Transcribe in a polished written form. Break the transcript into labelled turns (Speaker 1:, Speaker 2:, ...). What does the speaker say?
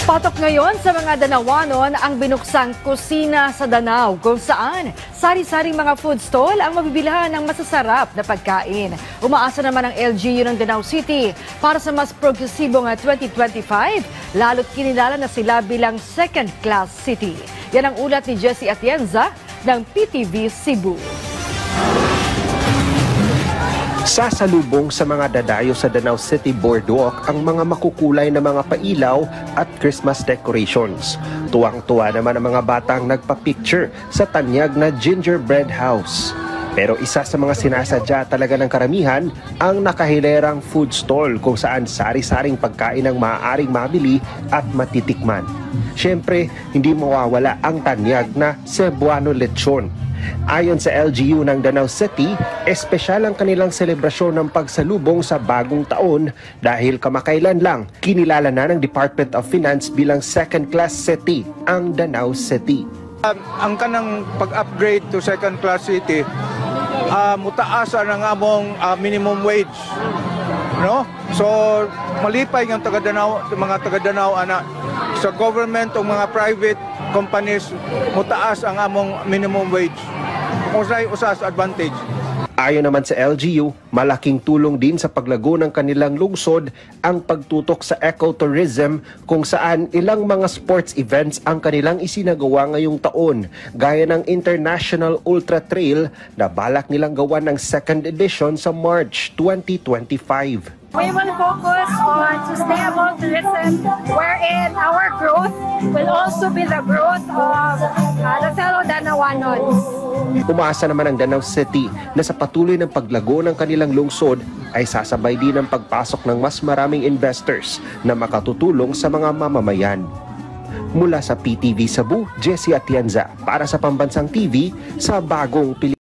Speaker 1: Patok ngayon sa mga Danawanon ang binuksang kusina sa Danau kung saan sari-saring mga food stall ang mabibilhan ng masasarap na pagkain. Umaasa naman ang LGU ng Danau City para sa mas progresibong 2025, lalo't kinilala na sila bilang second-class city. Yan ang ulat ni Jessie Atienza ng PTV Cebu.
Speaker 2: Sasalubong sa mga dadayo sa Danau City Boardwalk ang mga makukulay na mga pailaw at Christmas decorations. Tuwang-tuwa naman ang mga batang nagpa-picture sa tanyag na gingerbread house. Pero isa sa mga sinasadya talaga ng karamihan ang nakahilerang food stall kung saan sari-saring pagkain ang maaaring mabili at matitikman. Siyempre, hindi mawawala ang tanyag na Cebuano lechon. Ayon sa LGU ng Danau City, espesyal ang kanilang selebrasyon ng pagsalubong sa bagong taon dahil kamakailan lang kinilala na ng Department of Finance bilang second-class city ang Danau City.
Speaker 3: Ang kanang pag-upgrade to second-class city, mutaasa ng among minimum wage. No? So, malipay ng mga taga-Danau sa government o mga private companies, mutaas ang among minimum wage. Usas advantage.
Speaker 2: Ayon naman sa LGU, malaking tulong din sa paglago ng kanilang lungsod ang pagtutok sa ecotourism kung saan ilang mga sports events ang kanilang isinagawa ngayong taon, gaya ng International Ultra Trail na balak nilang gawan ng second edition sa March 2025.
Speaker 4: We will focus on sustainable tourism wherein our growth will also be the growth of the fellow Danawanons.
Speaker 2: Umaasa naman ang Danau City na sa patuloy ng paglago ng kanilang lungsod ay sasabay din ang pagpasok ng mas maraming investors na makatutulong sa mga mamamayan. Mula sa PTV Cebu, Jessie Atienza para sa Pambansang TV sa Bagong Pilipinas.